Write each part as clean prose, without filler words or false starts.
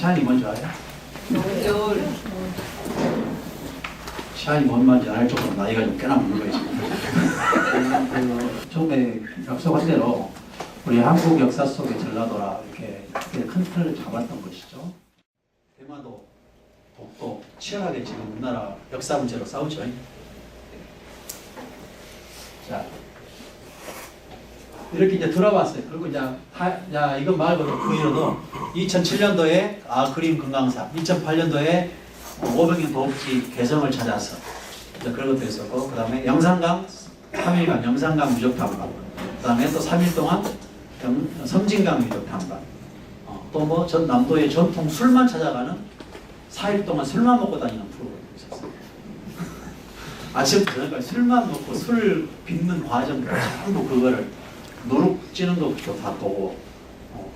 시안이 뭔지 알아요? 겨울. 시안이 뭔 말인지 알 정도로 나이가 좀 꽤나 먹는 거예요, 지금. 처음에 약속한 대로 우리 한국 역사 속의 전라도라 이렇게 큰 틀을 잡았던 것이죠. 대마도, 독도 치열하게 지금 우리나라 역사 문제로 싸우죠. 자, 이렇게 이제 들어봤어요. 그리고 이제 이건 말고도 그 이후로도 2007년도에 그림 건강사, 2008년도에 500년 도읍지 개성을 찾아서 그런 것도 있었고, 그 다음에 영산강 3일간 영산강 유적 탐방, 그 다음에 또 3일 동안 섬진강 유적 탐방, 또 뭐 전 남도의 전통 술만 찾아가는 4일 동안 술만 먹고 다니는 프로그램이 있었어요. 아침부터 저녁까지 술만 먹고 술 빚는 과정도 전부 그거를 노룩 찌는 것부터 다 보고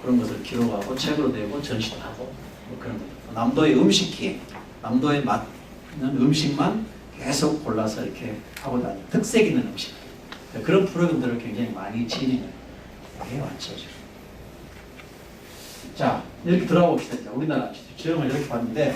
그런 것을 기록하고 책으로 내고 전시도 하고 뭐 그런 것. 남도의 음식기, 남도에 맞는 음식만 계속 골라서 이렇게 하고 다니는 특색 있는 음식. 그런 프로그램들을 굉장히 많이 진행을 해왔죠. 지금. 자, 이렇게 들어가 봅시다. 우리나라 지형을 이렇게 봤는데,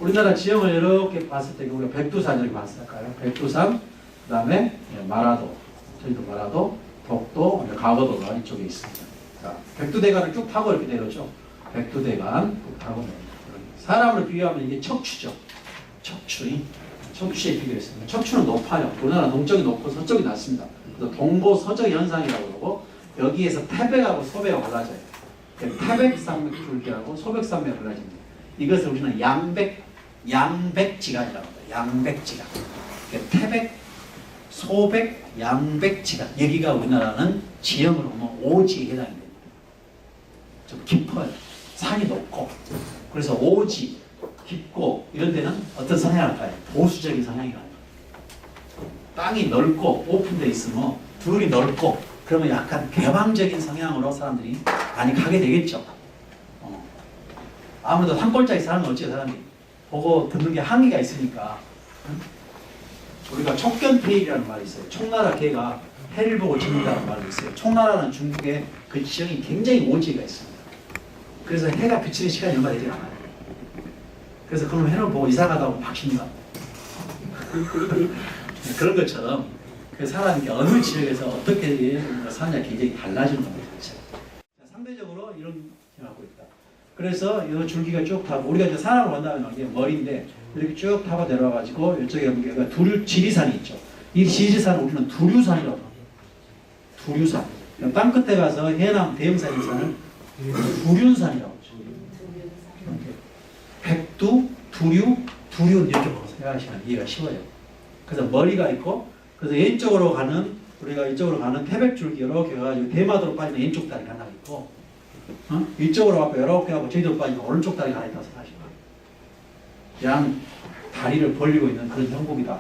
우리나라 지형을 이렇게 봤을 때 우리가 백두산 이렇게 봤을까요? 백두산, 그 다음에 마라도, 저희도 마라도, 독도, 가거도가 이쪽에 있습니다. 자, 백두대간을 쭉 타고 이렇게 내려오죠. 백두대간 쭉 타고 내려오죠. 사람으로 비교하면 이게 척추죠. 척추에 비교했습니다. 척추는 높아요. 우리나라 동쪽이 높고 서쪽이 낮습니다. 그래서 동고서적 현상이라고 그러고, 여기에서 태백하고 소백가 갈라져요. 태백산맥줄기라고 소백산맥 갈라집니다. 이것을 우리는 양백지간이라고 합니다. 양백지간. 태백, 소백, 양백지간. 여기가 우리나라는 지형으로 보면 오지에 해당이 됩니다. 좀 깊어요. 산이 높고. 그래서 오지, 깊고 이런 데는 어떤 성향을 할까요? 보수적인 성향이 가요. 땅이 넓고 오픈되어 있으면 둘이 넓고 그러면 약간 개방적인 성향으로 사람들이 많이 가게 되겠죠. 아무래도 산골짜기 사람은 어찌 사람이 보고 듣는 게 한계가 있으니까. 우리가 촉견태일이라는 말이 있어요. 총나라 개가 해를 보고 짖는다는 말이 있어요. 총나라는 중국의 그 지형이 굉장히 오지가 있습니다. 그래서 해가 비치는 시간이 얼마 되지 않아요. 그래서 그럼 해를 보고 이사 가다 보면 바뀝니다. 그런 것처럼 그 사람이 어느 지역에서 어떻게 사느냐 굉장히 달라지는 겁니다. 상대적으로 이런 생각하고 있다. 그래서 이 줄기가 쭉 타고 우리가 이제 산으로 간다면 이게 머리인데 이렇게 쭉 타고 내려와가지고 이쪽에 보면 지리산이 있죠. 이 지리산을 우리는 두류산이라고 합니다. 두류산. 땅 끝에 가서 해남 대흥산 산을 두륜산이라고 하죠. 백두, 두륜 이렇게 보고 생각하시면 이해가 쉬워요. 그래서 머리가 있고, 그래서 왼쪽으로 가는 우리가 이쪽으로 가는 태백줄기 이렇게 가지고 대마도로 빠지는 왼쪽 다리가 하나 있고, 이쪽으로 가고 이렇게 하고 제주도 빠지는 오른쪽 다리가 하나 있다고 생각하시면 양 다리를 벌리고 있는 그런 형국이다.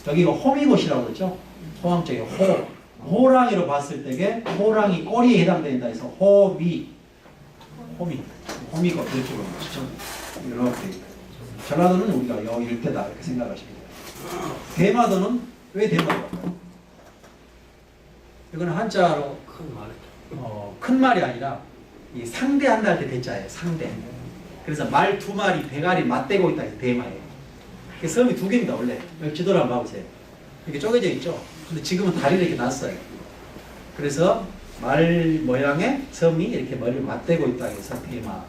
여기가 호미곶이라고 그러죠. 호황적인 호랑이로 봤을 때게 호랑이 꼬리에 해당된다 해서 호미곶 이렇게 보는 것이죠. 이렇게 전라도는 우리가 여기 일대다 이렇게 생각하시면 돼요. 대마도는 왜 대마도일까요? 이거는 한자로 큰 말이 아니라 이 상대한다 할 때 대자예요. 상대. 그래서 말 두 마리 대가리 맞대고 있다 해서 대마예요. 섬이 두 개입니다. 원래 여기 지도를 한번 봐보세요. 이렇게 쪼개져 있죠. 근데 지금은 다리를 이렇게 놨어요. 그래서 말 모양의 섬이 이렇게 머리를 맞대고 있다 해서 대마.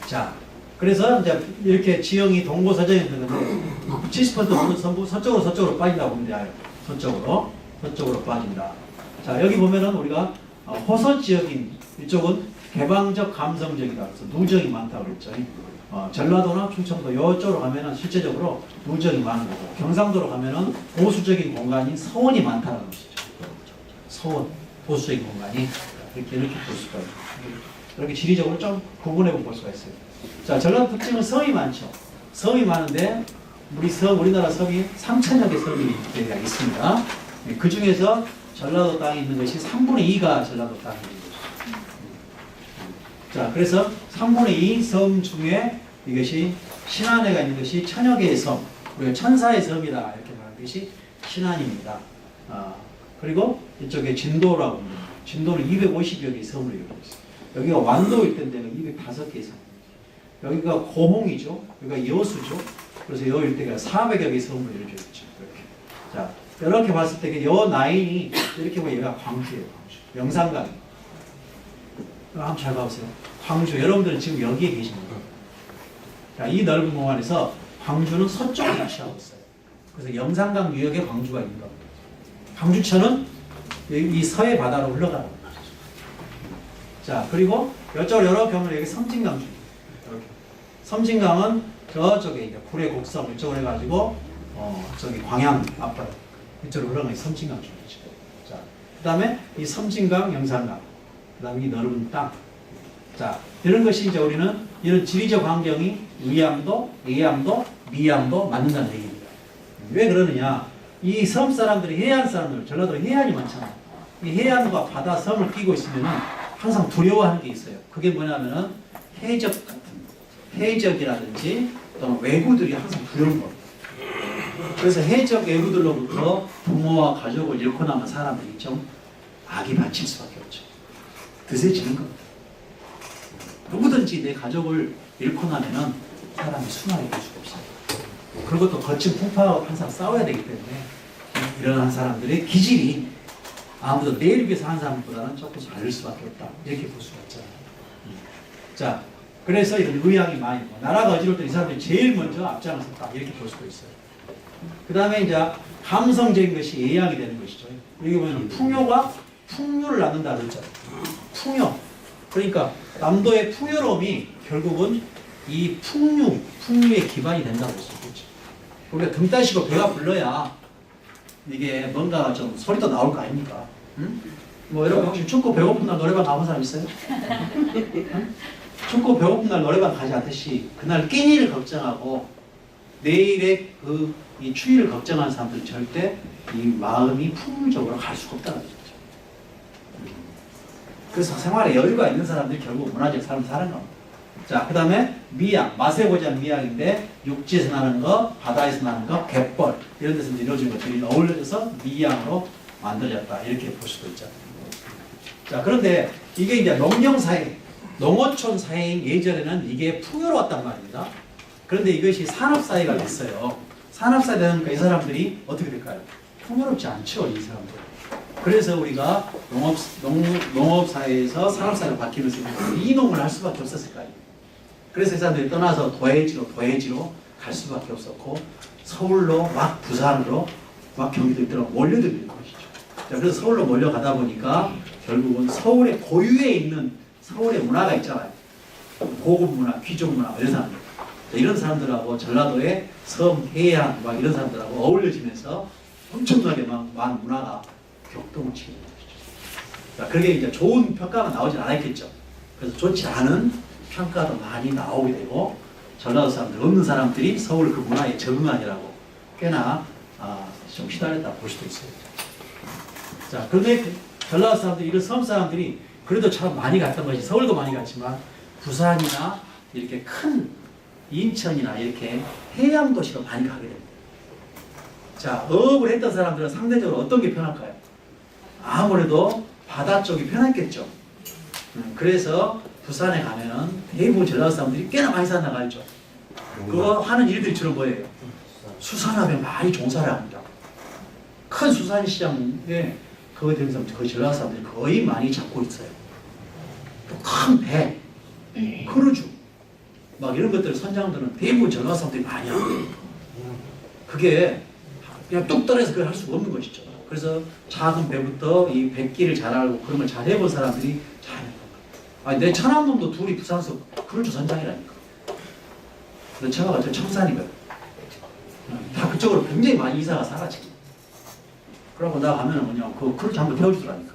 자, 그래서 이제 이렇게 지형이 동고서적이 되는데 70%는 전부 서쪽으로 빠진다고 보면 돼요. 서쪽으로 빠진다. 자, 여기 보면은 우리가 호서 지역인 이쪽은 개방적 감성적이다. 그래서 누정이 많다고 그랬죠. 전라도나 충청도 이쪽으로 가면은 실제적으로 누정이 많은 거고, 경상도로 가면은 보수적인 공간인 서원이 많다는 것이죠. 서원, 보수적인 공간이 이렇게 볼 수가 있어요. 이렇게 지리적으로 좀 구분해 볼 수가 있어요. 자, 전라도 특징은 섬이 많죠. 섬이 많은데 우리나라 섬이 3,000여 개 섬이 있습니다. 그 중에서 전라도 땅에 있는 것이 3분의 2가 전라도 땅에 있는 것이죠. 자, 그래서 3분의 2 섬 중에 이것이 신안에가 있는 것이 1,000여 개의 섬, 우리가 천사의 섬이다 이렇게 말하는 것이 신안입니다. 그리고 이쪽에 진도라고 합니다. 진도는 250여 개의 섬으로 이루어져 있습니다. 여기가 완도 일대인데 205개 이상. 여기가 고홍이죠. 여기가 여수죠. 그래서 여 일대가 400여 개 섬으로 이루어져 있죠. 이렇게. 자, 이렇게 봤을 때 여 라인이 이렇게 보면 여기가 광주예요. 광주. 영산강. 한번 잘 봐보세요. 광주. 여러분들은 지금 여기에 계십니다. 자, 이 넓은 공간에서 광주는 서쪽을 위치하고 있어요. 그래서 영산강 유역에 광주가 있는 겁니다. 광주천은 이 서해 바다로 흘러가는 거죠. 자, 그리고 이쪽으로 이렇게 보면 여기 섬진강 중. 이렇게. 섬진강은 저쪽에 이제 구례 곡성 이쪽으로 해가지고 저기 광양 앞바다 이쪽으로 흘러가는 게 섬진강 중이죠. 자, 그다음에 이 섬진강, 영산강, 그다음에 이 넓은 땅. 자, 이런 것이 이제 우리는 이런 지리적 환경이 의암도, 예암도, 미암도 맞는다는 얘기입니다. 왜 그러느냐? 이 섬 사람들이 해안 사람들, 전라도 해안이 많잖아요. 이 해안과 바다 섬을 끼고 있으면은 항상 두려워하는 게 있어요. 그게 뭐냐면은 해적 같은 해적이라든지 또는 외구들이 항상 두려운 겁니다. 그래서 해적 외구들로부터 부모와 가족을 잃고 남은 사람들이 좀 악이 받칠 수밖에 없죠. 드세지는 겁니다. 누구든지 내 가족을 잃고 나면은 사람이 순하게 될 수가 없어요. 그리고 또 거친 풍파와 항상 싸워야 되기 때문에 이러한 사람들의 기질이 아무도 내일 위해서 하는 사람보다는 조금 다를 수밖에 없다. 이렇게 볼 수가 있잖아요. 자, 그래서 이런 의향이 많이 있고 나라가 어지러울 때 이 사람들이 제일 먼저 앞장섰다. 이렇게 볼 수가 있어요. 그 다음에 이제 감성적인 것이 예양이 되는 것이죠. 여기 보면 풍요가 풍류를 낳는다 그랬잖아요. 풍요. 그러니까 남도의 풍요로움이 결국은 이 풍류의 기반이 된다고 볼 수 있겠죠. 우리가 등 따시고 배가 불러야 이게 뭔가 좀 소리도 나올 거 아닙니까? 응? 뭐 여러분 혹시 춥고 배고픈 날 노래방 가본 사람 있어요? 응? 춥고 배고픈 날 노래방 가지 않듯이 그날 끼니를 걱정하고 내일의 이 추위를 걱정하는 사람들은 절대 이 마음이 풍요적으로 갈 수가 없다는 거죠. 그래서 생활에 여유가 있는 사람들이 결국 문화적 삶을 사는 겁니다. 자, 그 다음에 미양, 맛에 보지 않는 미양인데 육지에서 나는 거, 바다에서 나는 거, 갯벌 이런 데서 이루어진 것들이 어울려져서 미양으로 만들어졌다 이렇게 볼 수도 있잖아요. 자, 그런데 이게 이제 농경사회, 농어촌 사회인 예전에는 이게 풍요로웠단 말입니다. 그런데 이것이 산업사회가 됐어요. 산업사회 되니까 이 사람들이 어떻게 될까요? 풍요롭지 않죠, 이 사람들. 그래서 우리가 농업사회에서 산업사회로 바뀌면서 이농을 할 수밖에 없었을 거예요. 그래서 이 사람들이 떠나서 도해지로 갈 수밖에 없었고 서울로 막 부산으로 막 경기도 이대로 몰려들는 것이죠. 자, 그래서 서울로 몰려가다 보니까 결국은 서울의 고유에 있는 서울의 문화가 있잖아요. 고급 문화, 귀족 문화 이런 사람들. 자, 이런 사람들하고 전라도의 섬, 해안 막 이런 사람들하고 어울려지면서 엄청나게 막 많은 문화가 격동을 치게 되는 것이죠. 자, 그게 이제 좋은 평가가 나오진 않았겠죠. 그래서 좋지 않은 평가도 많이 나오게 되고 전라도 사람들, 없는 사람들이 서울 그 문화에 적응하느라고 꽤나 좀 시달렸다 볼 수도 있어요. 자, 그런데 전라도 사람들이, 이런 섬 사람들이 그래도 참 많이 갔던 것이 서울도 많이 갔지만 부산이나 이렇게 큰 인천이나 이렇게 해양 도시로 많이 가게 됩니다. 자, 어업을 했던 사람들은 상대적으로 어떤 게 편할까요? 아무래도 바다 쪽이 편했겠죠. 그래서 부산에 가면은 대부분 전라도 사람들이 꽤나 많이 살아나가죠. 그거 하는 일들이 주로 뭐예요? 수산업에 많이 종사를 합니다. 큰 수산시장에 그거에 대해서 그 전라도 사람들이 거의 많이 잡고 있어요. 또 큰 배, 크루즈 막 이런 것들 선장들은 대부분 전라도 사람들이 많이 하고 그게 그냥 뚝 떨어져서 그걸 할 수가 없는 것이죠. 그래서 작은 배부터 이 백기를 잘 알고 그런 걸 잘 해본 사람들이 잘 해요. 아니, 내 천암놈도 둘이 부산에서 크루즈 선장이라니까. 내 처가가 저 청산이거든. 다 그쪽으로 굉장히 많이 이사가 살았지. 그러고 나 가면은 뭐냐, 그 크루즈 한번 태워주더라니까.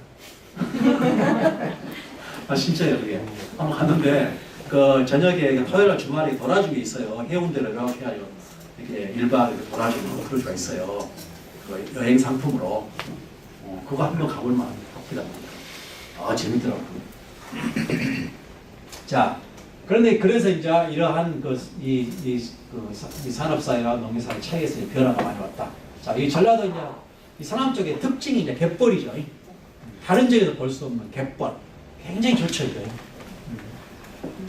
아, 진짜요, 그게. 한번 갔는데, 그 저녁에 토요일 주말에 돌아준 게 있어요. 해운대를 이렇게 해가지고 이렇게 1박 이렇게 돌아주는 크루즈가 있어요. 그 여행 상품으로. 그거 한번 가볼 만합니다. 재밌더라고요. 자, 그런데 그래서 이제 이러한 이 산업사회와 농業사회 차이에서 변화가 많이 왔다. 자, 이 전라도 이제 이 서남 쪽의 특징이 이제 갯벌이죠. 다른 지역에서 볼 수 없는 갯벌. 굉장히 좋죠, 이거.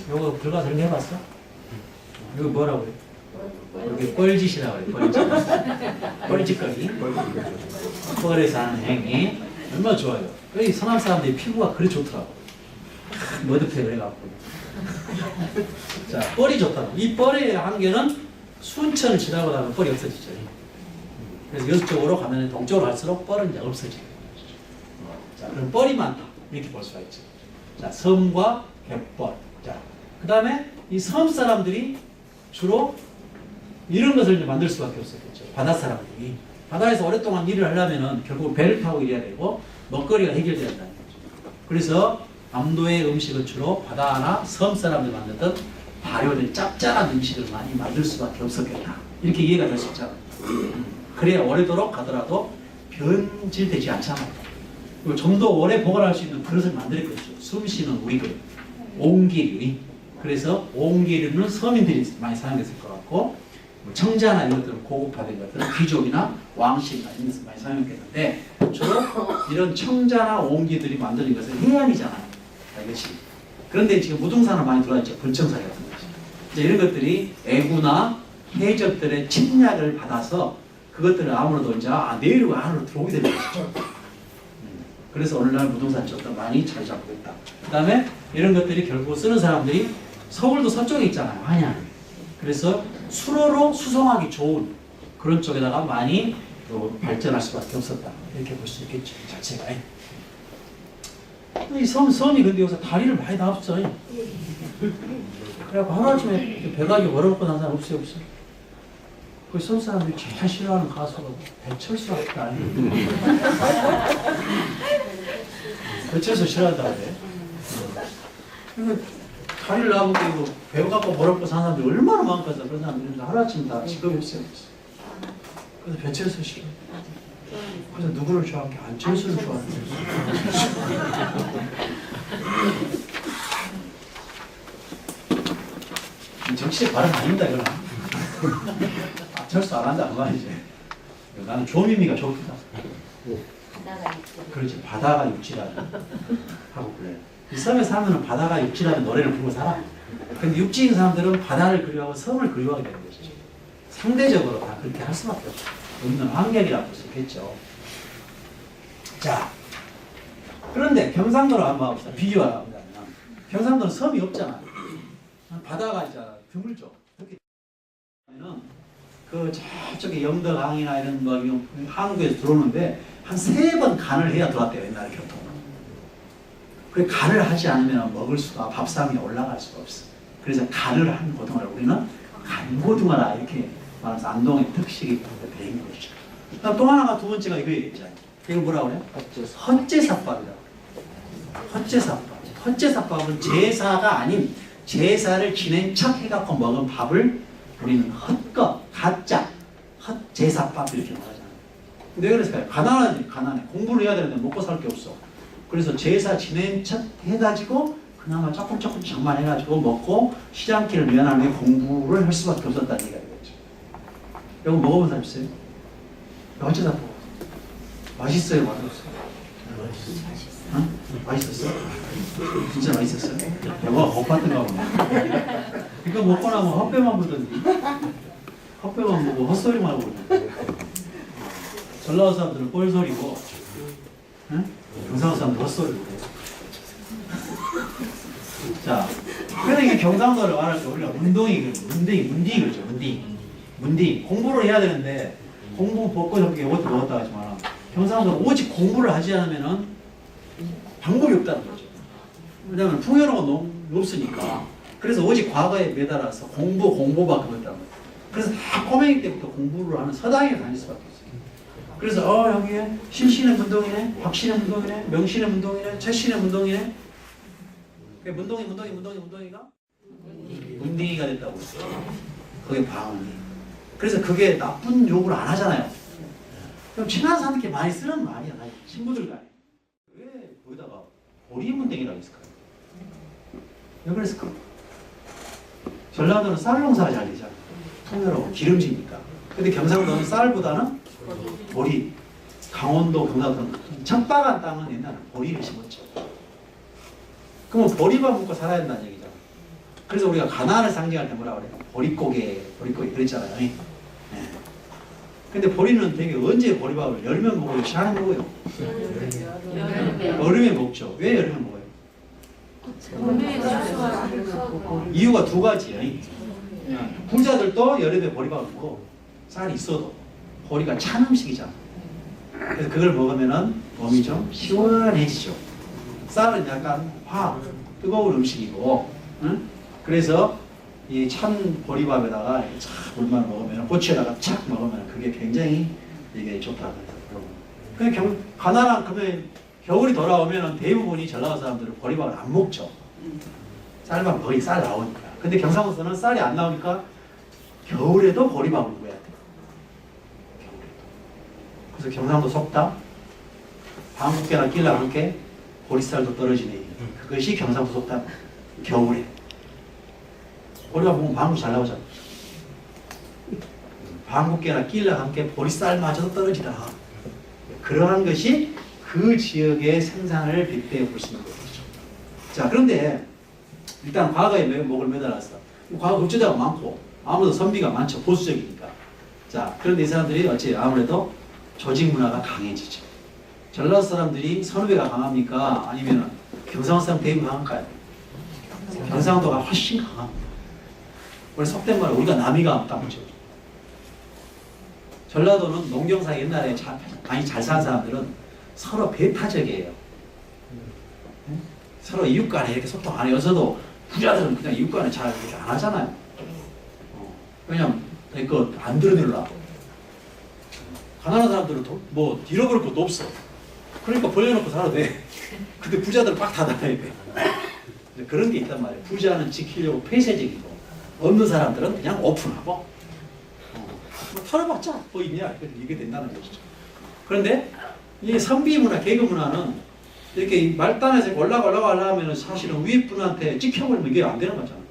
요거 결과 설명 해봤어? 이거 뭐라고 그래? 여기 뻘짓이라고 그래. 뻘짓. 뻘짓거리. 뻘에서 하는 행위. 얼마나 좋아요. 여기 서남 사람들이 피부가 그리 좋더라고. 머드팩 그래갖고. 자, 뻘이 좋다고. 이 뻘의 한계는 순천을 지나고 나면 뻘이 없어지죠. 그래서 이쪽으로 가면 동쪽으로 갈수록 뻘은 이제 없어지죠. 자, 그럼 뻘이 많다. 이렇게 볼 수가 있죠. 자, 섬과 갯벌. 자, 그 다음에 이 섬 사람들이 주로 이런 것을 이제 만들 수밖에 없었겠죠. 바다 사람들이. 바다에서 오랫동안 일을 하려면은 결국 배를 타고 일해야 되고 먹거리가 해결돼야 된다는 거죠. 그래서 남도의 음식은 주로 바다나 섬 사람들이 만들던 발효된 짭짤한 음식을 많이 만들 수밖에 없었겠다. 이렇게 이해가 될 수 있잖아요. 그래야 오래도록 가더라도 변질되지 않잖아요. 그리고 좀 더 오래 보관할 수 있는 그릇을 만들었겠죠. 숨쉬는 우리 그릇. 옹기류. 그래서 옹기류는 서민들이 많이 사용했을 것 같고 청자나 이런 것들은 고급화된 것들은 귀족이나 왕실이나 이런 것을 많이 사용했겠는데 주로 이런 청자나 옹기들이 만드는 것은 해안이잖아요. 이것이. 그런데 지금 무등산은 많이 들어와 있죠. 불청사리 같은 것이. 이제 이런 것들이 애구나 해적들의 침략을 받아서 그것들을 아무래도 이제 내륙 안으로 들어오게 되는 것이죠. 그래서 오늘날 무등산 쪽도 많이 자리 잡고 있다. 그 다음에 이런 것들이 결국 쓰는 사람들이 서울도 서쪽에 있잖아요. 한양. 그래서 수로로 수송하기 좋은 그런 쪽에다가 많이 발전할 수밖에 없었다. 이렇게 볼 수 있겠죠. 자체가. 이 섬이 근데 여기서 다리를 많이 다 없어. 그래갖고 하루아침에 배가기 얼어먹고 난 사람 없어요, 없어. 그 섬 사람들이 제일 싫어하는 가수가 배철수가 아니에요. 배철수 싫어한다고 그래. 그러니까 다리를 나보고 이거 배우 갖고 얼어먹고 사는 사람들이 얼마나 많겠어. 그런 사람들이 하루아침에 다 직업이 없어요. 그래서 배철수 싫어. 그래서 누구를 좋아하는 게 안철수를 좋아하는 거예요. 정치의 발음 아닙니다, 이거는. 안철수 안 한다, 그거 아니지. 나는 조미미가 좋겠다. 그렇지, 바다가 육지라는 하고 그래요. 이 섬에 살면 바다가 육지라는 노래를 부르고 살아. 근데 육지인 사람들은 바다를 그리워하고 섬을 그리워하게 되는 것이죠. 상대적으로 다 그렇게 할 수밖에 없는 환경이라고 볼 수 있겠죠. 자, 그런데 경상도로 한번 봅시다. 비교하자면 경상도는 섬이 없잖아요. 바다가 있잖아요. 드물죠. 그렇게 하면은 그 저쪽에 영덕항이나 이런 뭐 한국에서 들어오는데 한 3번 간을 해야 들어왔대요. 옛날에 교통은. 그 간을 하지 않으면 먹을 수가 밥상에 올라갈 수가 없어. 그래서 간을 한 고등어를 우리는 간고등어라 이렇게 말해서 안동의 특식이 배인 것이죠. 또 하나가 두 번째가 이거겠죠. 이걸 뭐라고 그래? 헛제사밥이라고. 헛제사밥. 헛제사밥은 제사가 아닌 제사를 지낸 척 해갖고 먹은 밥을 우리는 헛것, 가짜, 헛제사밥 이렇게 말하잖아요. 근데 왜 그랬을까요? 가난하지, 가난해. 공부를 해야 되는데 먹고 살 게 없어. 그래서 제사 지낸 척 해가지고 그나마 조금 장만해가지고 먹고 시장길을 면하는 게 공부를 할 수밖에 없었다는 얘기가 되겠죠. 이거 먹어본 사람 있어요? 헛제사밥. 맛있어요, 맛없어요? 응? 맛있었어? 진짜 맛있었어요? 여보가 고팠던가 보네. 이거 먹고 나면 헛배만 보던데. 헛배만 보고 헛소리만 하고 그러네. 전라도 사람들은 뻘소리고, 응? 경상도 사람들은 헛소리고 그래. 자, 그래서 이게 경상도를 말할 때 우리가 문딩이 그러죠. 문딩. 공부를 해야 되는데, 공부 벗고 저렇게 이것도 먹었다 하지만, 경상도는 오직 공부를 하지 않으면은 방법이 없다는 거죠. 왜냐하면 풍요로운 건 없으니까. 그래서 오직 과거에 매달아서 공부밖에 못했다는 거죠. 그래서 다 꼬맹이 때부터 공부를 하는 서당에 다닐 수밖에 없어요. 그래서 여기에 신신의 문동이네, 박신의 문동이네, 명신의 문동이네, 최신의 문동이네. 문동이가 문딩이가 됐다고 했어요. 그게 방언이. 그래서 그게 나쁜 욕을 안 하잖아요. 그럼 친한 사람들끼리 많이 쓰는 말이야. 친구들 간에. 왜 거기다가 보리문댕이라고 했을까요? 왜 그랬을까? 전라도는 쌀 농사가 잘 되잖아. 풍요로워 기름지니까. 근데 경상도는 쌀보다는 보리. 강원도, 경상도는 척박한 땅은 옛날에 보리를 심었죠. 그러면 보리밥 먹고 살아야 된다는 얘기잖아. 그래서 우리가 가난을 상징할 때 뭐라 그래요? 보릿고개 그랬잖아요. 예. 근데 보리는 되게 언제 보리밥을 여름에 먹어요? 시간에 먹어요? 여름에 먹죠. 왜 여름에 먹어요? 이유가 두 가지예요. 부자들도 여름에 보리밥을 먹고 쌀이 있어도 보리가 찬 음식이잖아. 그래서 그걸 먹으면은 몸이 좀 시원해지죠. 쌀은 약간 뜨거운 음식이고, 응? 그래서 이 찬 보리밥에다가 착 물만 먹으면, 고추에다가 착 먹으면 그게 굉장히 이게 좋다고 해요. 가난한 그러면 겨울이 돌아오면 대부분이 전라도 사람들은 보리밥을 안 먹죠. 쌀밥 거의 쌀 나오니까. 근데 경상도에서는 쌀이 안 나오니까 겨울에도 보리밥을 먹어야 돼요. 그래서 경상도 속담, 방국계나 낄라 함께 보리쌀도 떨어지네. 그것이 경상도 속담. 겨울에 보리밥 먹으면 방구 잘 나오잖아. 방국계나 낄라 함께 보리쌀마저도 떨어지다. 그러한 것이 그 지역의 생산을 빗대어 볼 수 있는 거죠. 자, 그런데 일단 과거에 목을 매달았어. 과거 급제자가 많고 아무래도 선비가 많죠. 보수적이니까. 자, 그런데 이 사람들이 어찌 아무래도 조직 문화가 강해지죠. 전라도 사람들이 선후배가 강합니까? 아니면 경상도 사람 대입이 강할까요? 경상도가 훨씬 강합니다. 우리 속된 말로 우리가 남이가 없다 그죠. 전라도는 농경사 옛날에 많이 잘 사는 사람들은 서로 배타적이에요. 서로 이웃간에 이렇게 소통 안 해요. 여서도 부자들은 그냥 이웃간에 잘 이렇게 안 하잖아요. 그냥 그거 안 들어내려고. 가난한 사람들은 뭐 잃어버릴 것도 없어. 그러니까 벌려놓고 살아도 돼. 근데 부자들은 꽉 닫아놔야 돼. 그런 게 있단 말이에요. 부자는 지키려고 폐쇄적이고 없는 사람들은 그냥 오픈하고 뭐 털어봤자 뭐 있냐 이게 된다는 것이죠. 그런데 이 선비 문화, 계급 문화는 이렇게 말단에서 올라가려면 사실은 위에 분한테 찍혀버리면 이게 안 되는 거잖아요.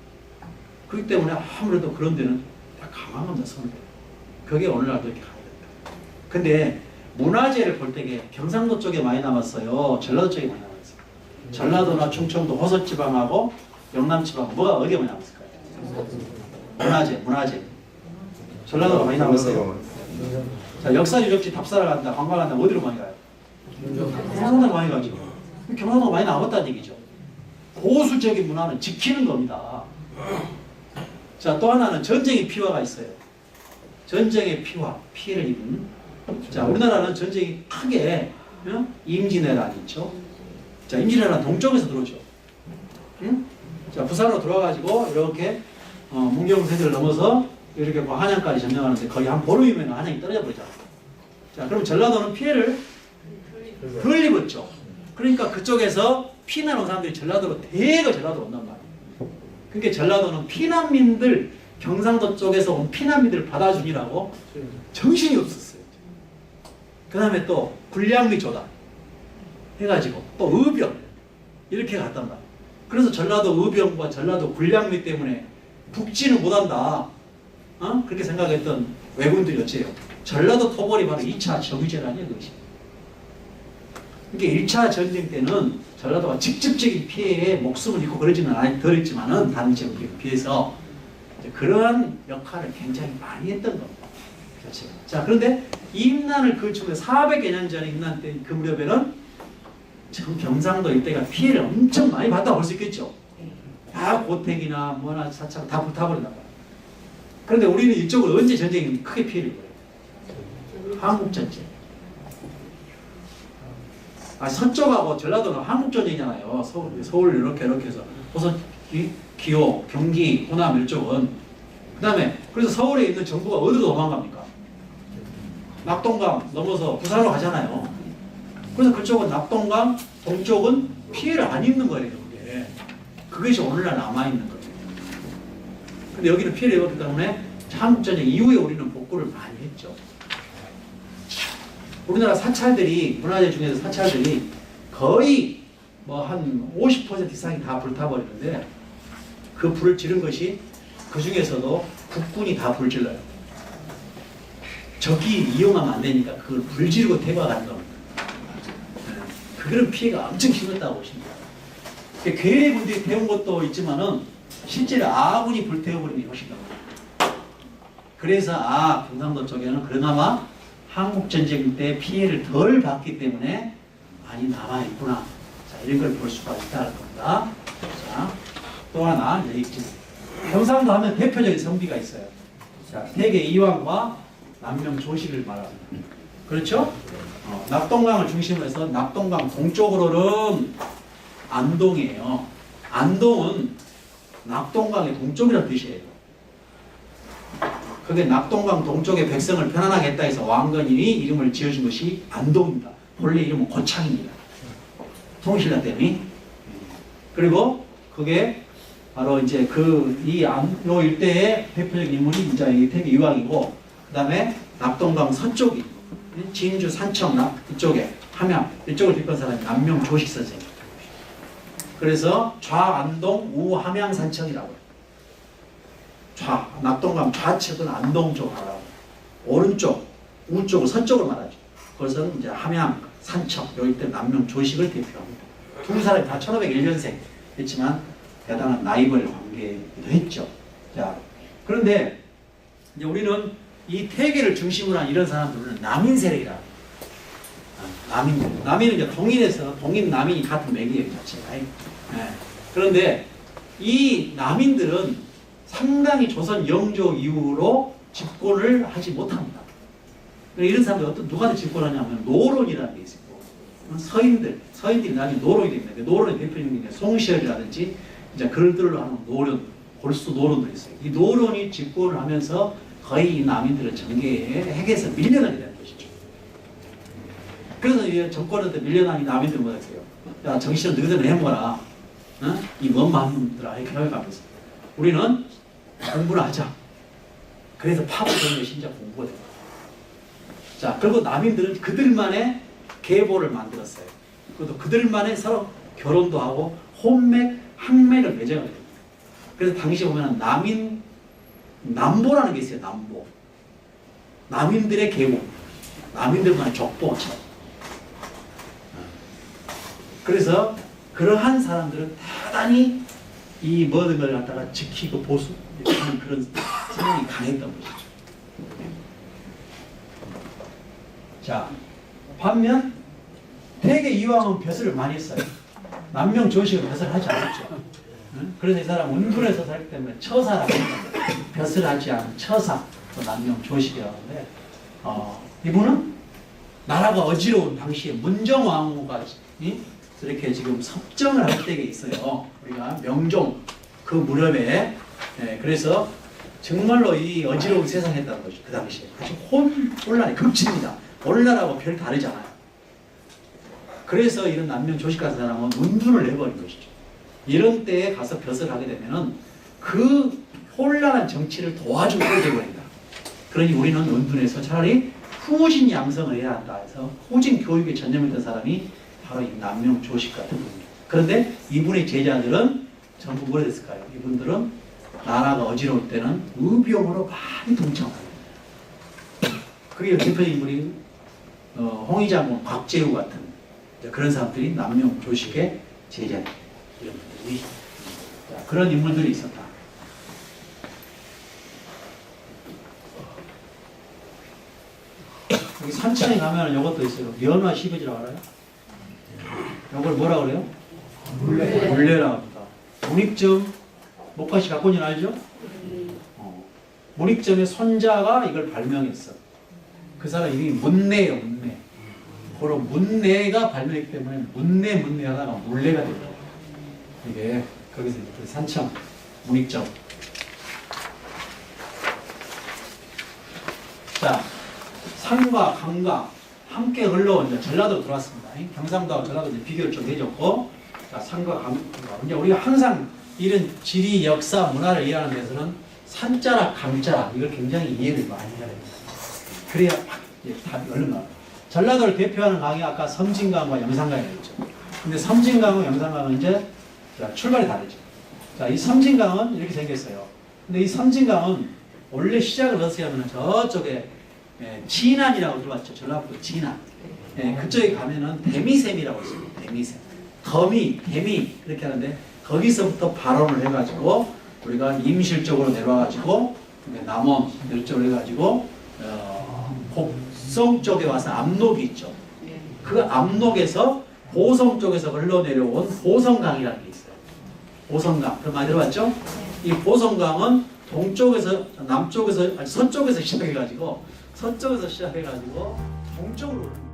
그렇기 때문에 아무래도 그런 데는 다 강한 겁니다. 선배. 그게 오늘날도 이렇게 가야 됩니다. 근데 문화재를 볼 때 경상도 쪽에 많이 남았어요. 전라도 쪽에 많이 남았어요. 전라도나 충청도 호서지방하고 영남지방 뭐가 어디에 많이 남았을까요? 문화재. 전라도가 많이 남았어요. 자, 역사 유적지 답사를 간다, 관광한다, 어디로 많이 가요? 경상도로 많이 가죠. 경상도가 많이 남았다는 얘기죠. 보수적인 문화는 지키는 겁니다. 자, 또 하나는 전쟁의 피화가 있어요. 전쟁의 피해를 입은. 자, 우리나라는 전쟁이 크게 임진왜란 있죠. 자, 임진왜란 동쪽에서 들어오죠. 응? 자, 부산으로 들어와가지고 이렇게 문경세제를 넘어서 이렇게 뭐 한양까지 점령하는데 거의 한 보름이면 한양이 떨어져 버리잖아요. 자, 그럼 전라도는 피해를 덜 입었죠. 그러니까 그쪽에서 피난 온 사람들이 전라도로 온단 말이에요. 그러니까 전라도는 피난민들, 경상도 쪽에서 온 피난민들을 받아주니라고 정신이 없었어요. 그 다음에 또 군량미 조단 해가지고 또 의병 이렇게 갔단 말이에요. 그래서 전라도 의병과 전라도 군량미 때문에 북진을 못한다. 그렇게 생각했던 외군들이 어째요? 전라도 토벌이 바로 2차 정유재란이에요. 그것이. 그러니까 1차 전쟁 때는 전라도가 직접적인 피해에 목숨을 잃고 그러지는 않았지만은 다른 지역에 비해서 그러한 역할을 굉장히 많이 했던 겁니다. 그렇죠. 자, 그런데 임난을 그 중에 400여 년 전에 임난 때 그 무렵에는 경상도 일대가 피해를 엄청 많이 봤다고 볼 수 있겠죠. 다 고택이나 뭐나 사찰 다 불타버린단 말이에요. 그런데 우리는 이쪽을 언제 전쟁이 크게 피해를 입어요? 한국전쟁. 서쪽하고 전라도는 한국전쟁이잖아요. 서울 이렇게 해서 호선, 기호, 경기, 호남 이쪽은. 그 다음에 그래서 서울에 있는 정부가 어디로 도망갑니까? 낙동강 넘어서 부산으로 가잖아요. 그래서 그쪽은 낙동강, 동쪽은 피해를 안 입는 거예요. 그것이 오늘날 남아있는 거예요. 근데 여기는 피해를 입었기 때문에 한국전쟁 이후에 우리는 복구를 많이 했죠. 우리나라 사찰들이, 문화재 중에서 사찰들이 거의 뭐 한 50% 이상이 다 불타버리는데 그 불을 지른 것이 그 중에서도 국군이 다 불질러요. 적이 이용하면 안 되니까 그걸 불 지르고 대박하는 겁니다. 그런 피해가 엄청 심했다고 보십니다. 괴뢰군들이 태운 것도 있지만은 실제로 아군이 불태워버린 게 훨씬 더 많아요. 그래서 경상도 쪽에는 그나마 한국전쟁 때 피해를 덜 봤기 때문에 많이 남아있구나. 자, 이런 걸 볼 수가 있다는 겁니다. 자, 또 하나, 여기 경상도 하면 대표적인 성비가 있어요. 자, 태계 이왕과 남명 조식을 말합니다. 그렇죠? 낙동강을 중심으로 해서 낙동강 동쪽으로는 안동이에요. 안동은 낙동강의 동쪽이라는 뜻이에요. 그게 낙동강 동쪽의 백성을 편안하게 했다 해서 왕건이 이름을 지어준 것이 안동입니다. 본래 이름은 고창입니다. 통일신라 때문에. 그리고 그게 바로 이제 요 일대의 대표적인 인물이 이제 이 태계 이왕이고, 그 다음에 낙동강 서쪽이 진주 산청 이쪽에 함양 이쪽을 대표한 사람이 남명 조식 선생. 그래서 좌안동 우함양 산청이라고 해요. 낙동강 좌측은 안동 쪽을 말하고, 오른쪽 우쪽은 서쪽을 말하죠. 그것은 이제 함양 산청 여기 때 남명 조식을 대표합니다. 두 사람이 다 1501년생 했지만 대단한 라이벌 관계이기도 했죠. 자, 그런데 이제 우리는 이 태계를 중심으로 한 이런 사람들은 남인 세력이라. 남인은 이제 동인에서 동인 남인이 같은 맥이에요, 자체가. 네. 그런데 이 남인들은 상당히 조선 영조 이후로 집권을 하지 못합니다. 이런 사람들 누가 집권하냐면 노론이라는 게 있어요. 서인들이 나중에 노론이 됩니다. 노론의 대표적인 게 송시열이라든지 이제 그들로 하는 노론, 골수 노론들이 있어요. 이 노론이 집권을 하면서 거의 이 남인들을 정계에 핵에서 밀려나게 되는 것이죠. 그래서 이 정권한테 밀려난 이 남인들 뭐라 했어요? 야, 정신을 너희들 내모라. 어? 이 먼 마음들아, 이렇게 해가면서 우리는 공부를 하자. 그래서 파고드는 것이 이제 공부가 됩니다. 자, 그리고 남인들은 그들만의 계보를 만들었어요. 그것도 그들만의 서로 결혼도 하고 혼맥, 항맥을 맺어야 됩니다. 그래서 당시 보면 남보라는 게 있어요. 남보. 남인들의 계보. 남인들만의 족보처럼. 그래서 그러한 사람들은 대단히 이 모든 걸 갖다가 지키고 보수하는 그런 성향이 강했던 것이죠. 자, 반면 태계 이왕은 벼슬을 많이 했어요. 남명 조식은 벼슬을 하지 않았죠. 그래서 이 사람 운둔에서 살기 때문에 처사라고 합니다. 벼슬하지 않은 처사, 또 남명 조식이라고 하는데, 이분은 나라가 어지러운 당시에 문정왕후가 이렇게 지금 섭정을 할 때가 있어요. 우리가 명종 그 무렵에. 그래서 정말로 이 어지러운 세상이었다는 거죠. 그 당시에 아주 혼란이 극치입니다. 오늘날하고 별 다르잖아요. 그래서 이런 남명 조식 같은 사람은 운둔을 내버린 것이죠. 이런 때에 가서 벼슬을 하게 되면은 그 혼란한 정치를 도와주고 되버린다. 그러니 우리는 운둔에서 차라리 후진 양성을 해야 한다 해서 후진 교육에 전념했던 사람이 바로 이 남명 조식 같은 분입니다. 그런데 이분의 제자들은 전부 뭐가 됐을까요? 이분들은 나라가 어지러울 때는 의병으로 많이 동참합니다. 그게 대표적인 인물이 홍의장군 곽재우 같은 그런 사람들이 남명 조식의 제자 이런 분들이 그런 인물들이 있었다. 여기 산천에 가면 이것도 있어요. 면화 시베지라고 알아요? 이걸 뭐라 그래요? 물레라고 합니다. 문익점 목화씨 갖고 있는 알죠? 문익점의 손자가 이걸 발명했어. 그 사람 이름이 문내예요. 문내. 그런 문내가 발명했기 때문에 문내 하다가 물레가 됩니다. 이게 거기서 산청 문익점. 자, 산과 강과 함께 흘러온 전라도로 들어왔습니다. 경상도와 전라도 이제 비교를 좀 해줬고, 자, 산과 강과. 이제 우리가 항상 이런 지리, 역사, 문화를 이해하는 데서는 산자락, 강자락 이걸 굉장히 이해를 많이 해야 됩니다. 그래야 답이 얼른 나와요. 전라도를 대표하는 강이 아까 섬진강과 영산강이었죠. 근데 섬진강과 영산강은 이제 출발이 다르죠. 자, 이 섬진강은 이렇게 생겼어요. 근데 이 섬진강은 원래 시작을 어떻게 하면 저쪽에 진안이라고 들어봤죠. 전라북도 진안. 그쪽에 가면은 대미샘이라고 있습니다. 대미샘. 거미, 대미 그렇게 하는데 거기서부터 발원을 해가지고 우리가 임실 쪽으로 내려와가지고 남원 이쪽으로 해가지고 곡성 쪽에 와서 압록이 있죠. 그 압록에서 보성 쪽에서 흘러내려온 보성강이라는 게 있어요. 보성강. 그럼 많이 들어봤죠? 이 보성강은 동쪽에서 남쪽에서 아니 서쪽에서 시작해가지고 동쪽으로 흐릅니다.